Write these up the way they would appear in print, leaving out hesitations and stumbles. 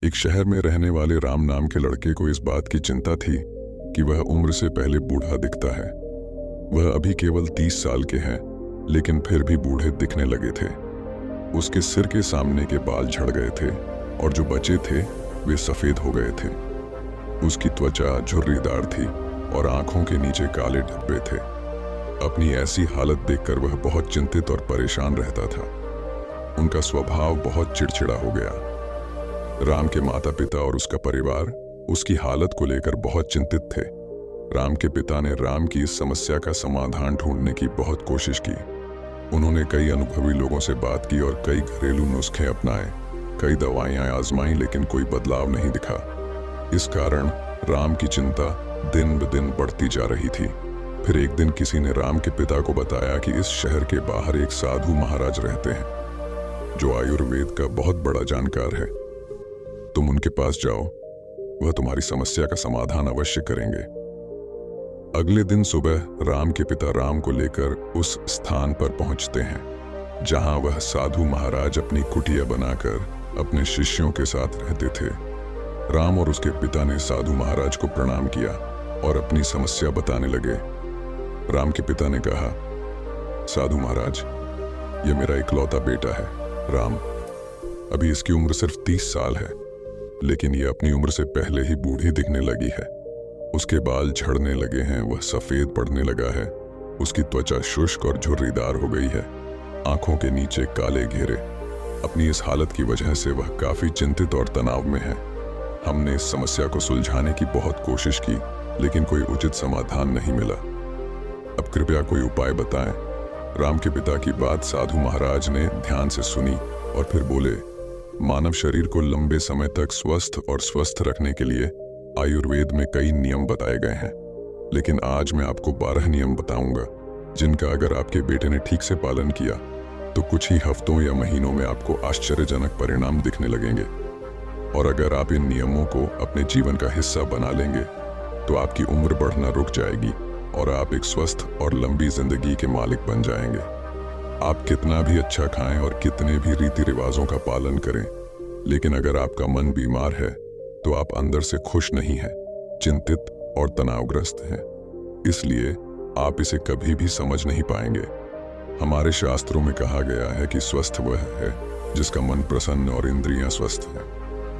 एक शहर में रहने वाले राम नाम के लड़के को इस बात की चिंता थी कि वह उम्र से पहले बूढ़ा दिखता है। वह अभी केवल 30 साल के हैं, लेकिन फिर भी बूढ़े दिखने लगे थे। उसके सिर के सामने के बाल झड़ गए थे और जो बचे थे वे सफेद हो गए थे। उसकी त्वचा झुर्रीदार थी और आंखों के नीचे काले धब्बे थे। अपनी ऐसी हालत देखकर वह बहुत चिंतित और परेशान रहता था। उनका स्वभाव बहुत चिड़चिड़ा हो गया। राम के माता पिता और उसका परिवार उसकी हालत को लेकर बहुत चिंतित थे। राम के पिता ने राम की इस समस्या का समाधान ढूंढने की बहुत कोशिश की। उन्होंने कई अनुभवी लोगों से बात की और कई घरेलू नुस्खे अपनाए, कई दवाइयां आजमाई, लेकिन कोई बदलाव नहीं दिखा। इस कारण राम की चिंता दिन ब दिन बढ़ती जा रही थी। फिर एक दिन किसी ने राम के पिता को बताया कि इस शहर के बाहर एक साधु महाराज रहते हैं जो आयुर्वेद का बहुत बड़ा जानकार है। तुम उनके पास जाओ, वह तुम्हारी समस्या का समाधान अवश्य करेंगे। अगले दिन सुबह राम के पिता राम को लेकर उस स्थान पर पहुंचते हैं जहां वह साधु महाराज अपनी कुटिया बनाकर अपने शिष्यों के साथ रहते थे। राम और उसके पिता ने साधु महाराज को प्रणाम किया और अपनी समस्या बताने लगे। राम के पिता ने कहा, साधु महाराज, यह मेरा इकलौता बेटा है राम। अभी इसकी उम्र सिर्फ 30 साल है, लेकिन यह अपनी उम्र से पहले ही बूढ़ी दिखने लगी है। उसके बाल झड़ने लगे हैं, वह सफेद पड़ने लगा है। उसकी त्वचा शुष्क और झुर्रीदार हो गई है, आंखों के नीचे काले घेरे। अपनी इस हालत की वजह से वह काफी चिंतित और तनाव में है। हमने इस समस्या को सुलझाने की बहुत कोशिश की, लेकिन कोई उचित समाधान नहीं मिला। अब कृपया कोई उपाय बताएं। राम के पिता की बात साधु महाराज ने ध्यान से सुनी और फिर बोले, मानव शरीर को लंबे समय तक स्वस्थ रखने के लिए आयुर्वेद में कई नियम बताए गए हैं, लेकिन आज मैं आपको 12 नियम बताऊंगा जिनका अगर आपके बेटे ने ठीक से पालन किया तो कुछ ही हफ्तों या महीनों में आपको आश्चर्यजनक परिणाम दिखने लगेंगे। और अगर आप इन नियमों को अपने जीवन का हिस्सा बना लेंगे तो आपकी उम्र बढ़ना रुक जाएगी और आप एक स्वस्थ और लंबी जिंदगी के मालिक बन जाएंगे। आप कितना भी अच्छा खाएं और कितने भी रीति रिवाजों का पालन करें, लेकिन अगर आपका मन बीमार है तो आप अंदर से खुश नहीं हैं, चिंतित और तनावग्रस्त हैं। इसलिए आप इसे कभी भी समझ नहीं पाएंगे। हमारे शास्त्रों में कहा गया है कि स्वस्थ वह है जिसका मन प्रसन्न और इंद्रियां स्वस्थ हैं।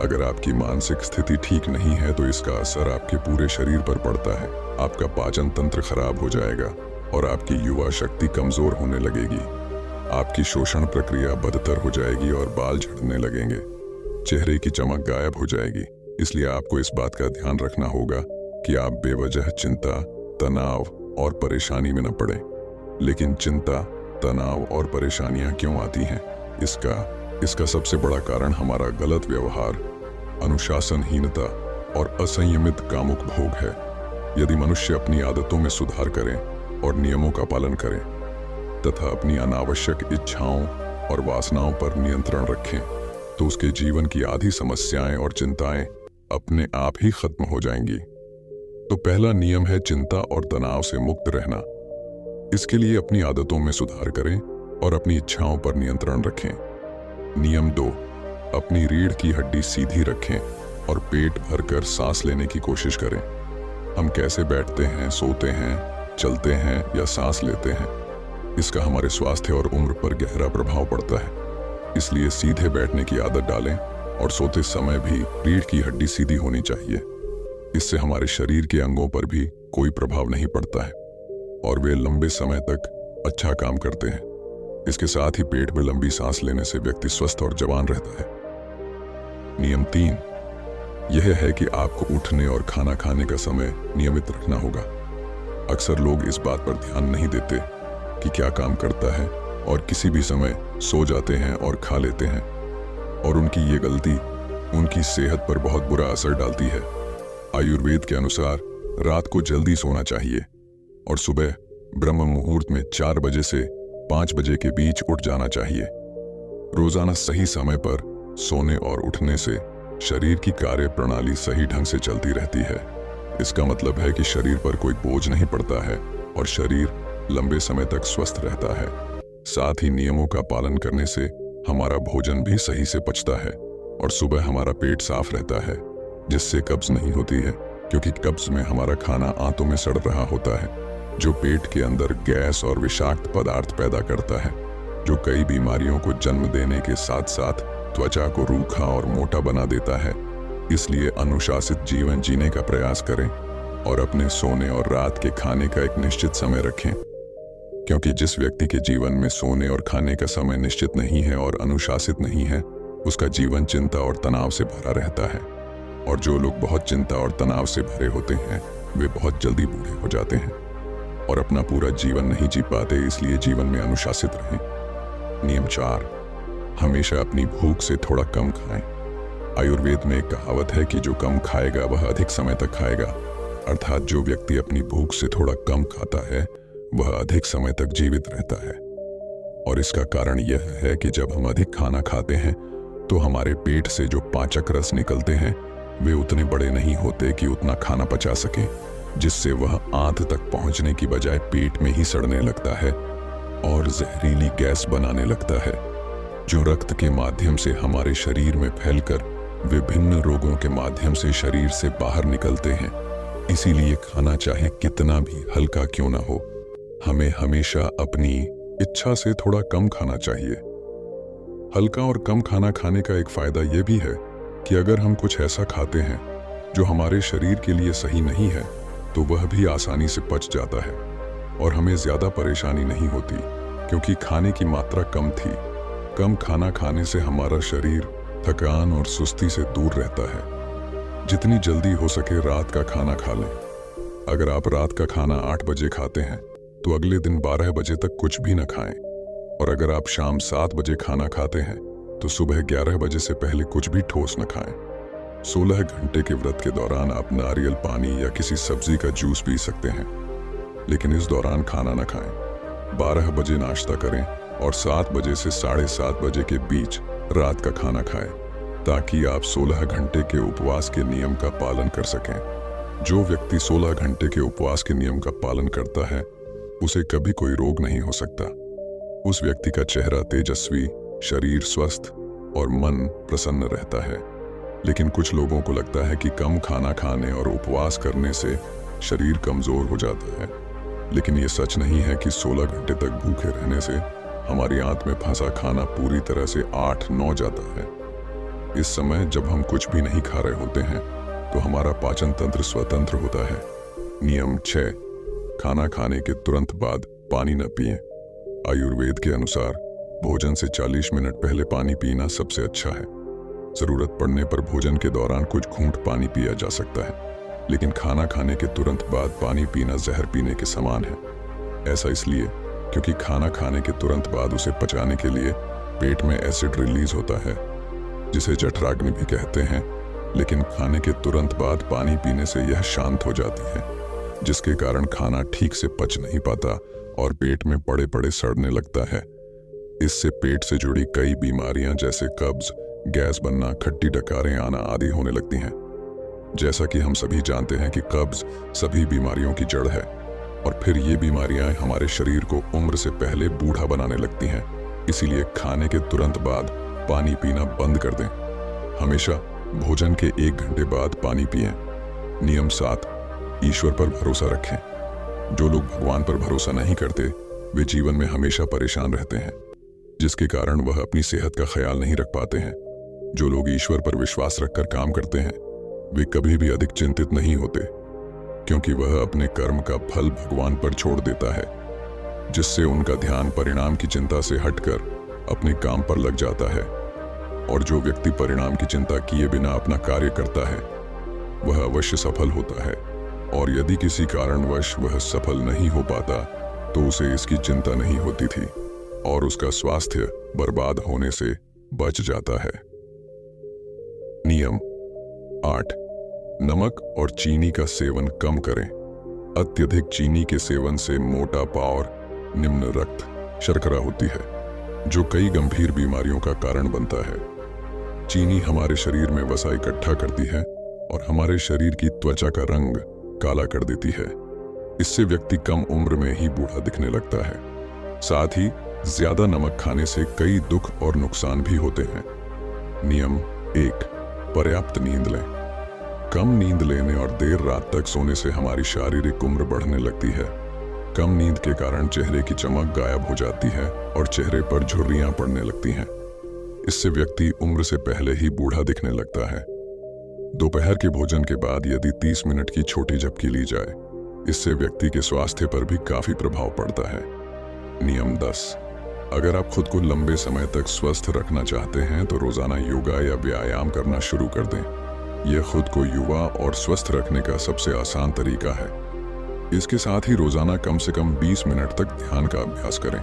अगर आपकी मानसिक स्थिति ठीक नहीं है तो इसका असर आपके पूरे शरीर पर पड़ता है। आपका पाचन तंत्र खराब हो जाएगा और आपकी युवा शक्ति कमजोर होने लगेगी। आपकी शोषण प्रक्रिया बदतर हो जाएगी और बाल झड़ने लगेंगे। चेहरे की चमक गायब हो जाएगी। इसलिए आपको इस बात का ध्यान रखना होगा कि आप बेवजह चिंता, तनाव और परेशानी में न पड़े। लेकिन चिंता, तनाव और परेशानियां क्यों आती हैं? इसका सबसे बड़ा कारण हमारा गलत व्यवहार, अनुशासनहीनता और असंयमित कामुक भोग है। यदि मनुष्य अपनी आदतों में सुधार करें और नियमों का पालन करें तथा अपनी अनावश्यक इच्छाओं और वासनाओं पर नियंत्रण रखें तो उसके जीवन की आधी समस्याएं और चिंताएं अपने आप ही खत्म हो जाएंगी। तो पहला नियम है चिंता और तनाव से मुक्त रहना। इसके लिए अपनी आदतों में सुधार करें और अपनी इच्छाओं पर नियंत्रण रखें। नियम 2, अपनी रीढ़ की हड्डी सीधी रखें और पेट भरकर सांस लेने की कोशिश करें। हम कैसे बैठते हैं, सोते हैं, चलते हैं या सांस लेते हैं, इसका हमारे स्वास्थ्य और उम्र पर गहरा प्रभाव पड़ता है। इसलिए सीधे बैठने की आदत डालें और सोते समय भी रीढ़ की हड्डी सीधी होनी चाहिए। इससे हमारे शरीर के अंगों पर भी कोई प्रभाव नहीं पड़ता है और वे लंबे समय तक अच्छा काम करते हैं। इसके साथ ही पेट में लंबी सांस लेने से व्यक्ति स्वस्थ और जवान रहता है। नियम 3 यह है कि आपको उठने और खाना खाने का समय नियमित रखना होगा। अक्सर लोग इस बात पर ध्यान नहीं देते कि क्या काम करता है और किसी भी समय सो जाते हैं और खा लेते हैं, और उनकी ये गलती उनकी सेहत पर बहुत बुरा असर डालती है। आयुर्वेद के अनुसार रात को जल्दी सोना चाहिए और सुबह ब्रह्म मुहूर्त में 4 बजे से 5 बजे के बीच उठ जाना चाहिए। रोजाना सही समय पर सोने और उठने से शरीर की कार्य प्रणाली सही ढंग से चलती रहती है। इसका मतलब है कि शरीर पर कोई बोझ नहीं पड़ता है और शरीर लंबे समय तक स्वस्थ रहता है। साथ ही नियमों का पालन करने से हमारा भोजन भी सही से पचता है और सुबह हमारा पेट साफ रहता है, जिससे कब्ज नहीं होती है, क्योंकि कब्ज में हमारा खाना आंतों में सड़ रहा होता है, जो पेट के अंदर गैस और विषाक्त पदार्थ पैदा करता है, जो कई बीमारियों को जन्म देने के साथ साथ त्वचा को रूखा और मोटा बना देता है। इसलिए अनुशासित जीवन जीने का प्रयास करें और अपने सोने और रात के खाने का एक निश्चित समय रखें, क्योंकि जिस व्यक्ति के जीवन में सोने और खाने का समय निश्चित नहीं है और अनुशासित नहीं है, उसका जीवन चिंता और तनाव से भरा रहता है। और जो लोग बहुत चिंता और तनाव से भरे होते हैं, वे बहुत जल्दी बूढ़े हो जाते हैं और अपना पूरा जीवन नहीं जी पाते। इसलिए जीवन में अनुशासित रहें। नियम 4, हमेशा अपनी भूख से थोड़ा कम खाएं। आयुर्वेद में एक कहावत है कि जो कम खाएगा वह अधिक समय तक खाएगा, अर्थात जो व्यक्ति अपनी भूख से थोड़ा कम खाता है वह अधिक समय तक जीवित रहता है। और इसका कारण यह है कि जब हम अधिक खाना खाते हैं तो हमारे पेट से जो पाचक रस निकलते हैं वे उतने बड़े नहीं होते कि उतना खाना पचा सकें, जिससे वह आंत तक पहुंचने की बजाय पेट में ही सड़ने लगता है और जहरीली गैस बनाने लगता है, जो रक्त के माध्यम से हमारे शरीर में फैलकर विभिन्न रोगों के माध्यम से शरीर से बाहर निकलते हैं। इसीलिए खाना चाहे कितना भी हल्का क्यों ना हो, हमें हमेशा अपनी इच्छा से थोड़ा कम खाना चाहिए। हल्का और कम खाना खाने का एक फायदा यह भी है कि अगर हम कुछ ऐसा खाते हैं जो हमारे शरीर के लिए सही नहीं है, तो वह भी आसानी से पच जाता है और हमें ज्यादा परेशानी नहीं होती, क्योंकि खाने की मात्रा कम थी। कम खाना खाने से हमारा शरीर थकान और सुस्ती से दूर रहता है। जितनी जल्दी हो सके रात का खाना खा लें। अगर आप रात का खाना 8 बजे खाते हैं तो अगले दिन 12 बजे तक कुछ भी न खाएं, और अगर आप शाम 7 बजे खाना खाते हैं तो सुबह 11 बजे से पहले कुछ भी ठोस न खाएं। 16 घंटे के व्रत के दौरान आप नारियल पानी या किसी सब्जी का जूस पी सकते हैं, लेकिन इस दौरान खाना न खाएं। 12 बजे नाश्ता करें और 7 बजे से 7:30 बजे के बीच रात का खाना खाएं, ताकि आप 16 घंटे के उपवास के नियम का पालन कर सकें। जो व्यक्ति 16 घंटे के उपवास के नियम का पालन करता है उसे कभी कोई रोग नहीं हो सकता। उस व्यक्ति का चेहरा तेजस्वी, शरीर स्वस्थ और मन प्रसन्न रहता है। लेकिन कुछ लोगों को लगता है कि कम खाना खाने और उपवास करने से शरीर कमजोर हो जाता है, लेकिन ये सच नहीं है कि 16 घंटे तक भूखे रहने से हमारी आंत में फंसा खाना पूरी तरह से 8-9 जाता है। इस समय जब हम कुछ भी नहीं खा रहे होते हैं तो हमारा पाचन तंत्र स्वतंत्र होता है। नियम 6, खाना खाने के तुरंत बाद पानी न पिएं। आयुर्वेद के अनुसार भोजन से 40 मिनट पहले पानी पीना सबसे अच्छा है। जरूरत पड़ने पर भोजन के दौरान कुछ घूंट पानी पिया जा सकता है, लेकिन खाना खाने के तुरंत बाद पानी पीना जहर पीने के समान है। ऐसा इसलिए क्योंकि खाना खाने के तुरंत बाद उसे पचाने के लिए पेट में एसिड रिलीज होता है, जिसे जठराग्नि भी कहते हैं। लेकिन खाने के तुरंत बाद पानी पीने से यह शांत हो जाती है, जिसके कारण खाना ठीक से पच नहीं पाता और पेट में पड़े पड़े सड़ने लगता है। इससे पेट से जुड़ी कई बीमारियां जैसे कब्ज, गैस बनना, खट्टी डकारें आना आदि होने लगती हैं। जैसा कि हम सभी जानते हैं कि कब्ज सभी बीमारियों की जड़ है, और फिर ये बीमारियां हमारे शरीर को उम्र से पहले बूढ़ा बनाने लगती हैं। इसीलिए खाने के तुरंत बाद पानी पीना बंद कर दें। हमेशा भोजन के 1 घंटे बाद पानी पिएं। नियम 7, ईश्वर पर भरोसा रखें। जो लोग भगवान पर भरोसा नहीं करते वे जीवन में हमेशा परेशान रहते हैं, जिसके कारण वह अपनी सेहत का ख्याल नहीं रख पाते हैं। जो लोग ईश्वर पर विश्वास रखकर काम करते हैं वे कभी भी अधिक चिंतित नहीं होते, क्योंकि वह अपने कर्म का फल भगवान पर छोड़ देता है, जिससे उनका ध्यान परिणाम की चिंता से हटकर अपने काम पर लग जाता है। और जो व्यक्ति परिणाम की चिंता किए बिना अपना कार्य करता है वह अवश्य सफल होता है, और यदि किसी कारणवश वह सफल नहीं हो पाता तो उसे इसकी चिंता नहीं होती थी और उसका स्वास्थ्य बर्बाद होने से बच जाता है। नियम 8, नमक और चीनी का सेवन कम करें। अत्यधिक चीनी के सेवन से मोटापा और निम्न रक्त शर्करा होती है, जो कई गंभीर बीमारियों का कारण बनता है। चीनी हमारे शरीर में वसा इकट्ठा करती है और हमारे शरीर की त्वचा का रंग काला कर देती है। इससे व्यक्ति कम उम्र में ही बूढ़ा दिखने लगता है। साथ ही ज्यादा नमक खाने से कई दुख और नुकसान भी होते हैं। नियम एक, पर्याप्त नींद लें। कम नींद लेने और देर रात तक सोने से हमारी शारीरिक उम्र बढ़ने लगती है। कम नींद के कारण चेहरे की चमक गायब हो जाती है और चेहरे पर झुर्रियां पड़ने लगती हैं। इससे व्यक्ति उम्र से पहले ही बूढ़ा दिखने लगता है। दोपहर के भोजन के बाद यदि 30 मिनट की छोटी झपकी ली जाए, इससे व्यक्ति के स्वास्थ्य पर भी काफी प्रभाव पड़ता है। नियम 10, अगर आप खुद को लंबे समय तक स्वस्थ रखना चाहते हैं तो रोजाना योगा या व्यायाम करना शुरू कर दें। यह खुद को युवा और स्वस्थ रखने का सबसे आसान तरीका है। इसके साथ ही रोजाना कम से कम 20 मिनट तक ध्यान का अभ्यास करें।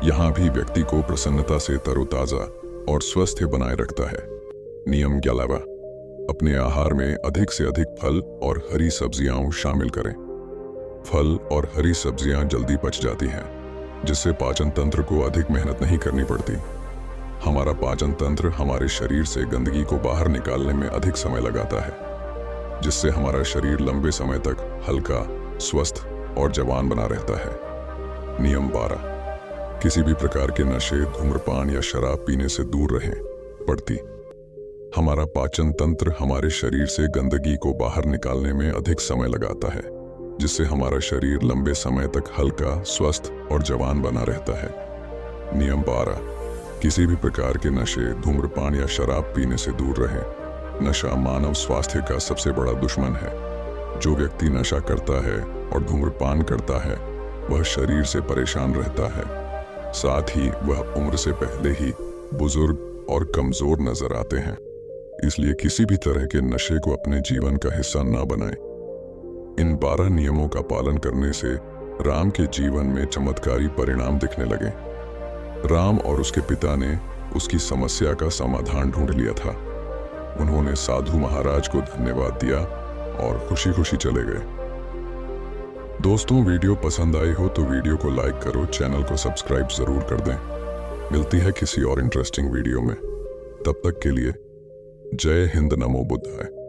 यहाँ भी व्यक्ति को प्रसन्नता से तरोताजा और स्वस्थ बनाए रखता है। नियम 11, अपने आहार में अधिक से अधिक फल और हरी सब्जियां शामिल करें। फल और हरी सब्जियां जल्दी पच जाती हैं, जिससे पाचन तंत्र को अधिक मेहनत नहीं करनी पड़ती। हमारा पाचन तंत्र हमारे शरीर से गंदगी को बाहर निकालने में अधिक समय लगाता है, जिससे हमारा शरीर लंबे समय तक हल्का, स्वस्थ और जवान बना रहता है। नियम 12, किसी भी प्रकार के नशे, धूम्रपान या शराब पीने से दूर रहें। पढ़ती, हमारा पाचन तंत्र हमारे शरीर से गंदगी को बाहर निकालने में अधिक समय लगाता है, जिससे हमारा शरीर लंबे समय तक हल्का, स्वस्थ और जवान बना रहता है। नियम 12, किसी भी प्रकार के नशे, धूम्रपान या शराब पीने से दूर रहें। नशा मानव स्वास्थ्य का सबसे बड़ा दुश्मन है। जो व्यक्ति नशा करता है और धूम्रपान करता है, वह शरीर से परेशान रहता है। साथ ही वह उम्र से पहले ही बुजुर्ग और कमजोर नजर आते हैं। इसलिए किसी भी तरह के नशे को अपने जीवन का हिस्सा न बनाएं। इन 12 नियमों का पालन करने से राम के जीवन में चमत्कारी परिणाम दिखने लगे। राम और उसके पिता ने उसकी समस्या का समाधान ढूंढ लिया था। उन्होंने साधु महाराज को धन्यवाद दिया और खुशी खुशी चले गए। दोस्तों, वीडियो पसंद आई हो तो वीडियो को लाइक करो, चैनल को सब्सक्राइब जरूर कर दें। मिलती है किसी और इंटरेस्टिंग वीडियो में। तब तक के लिए जय हिंद, नमो बुद्धाय।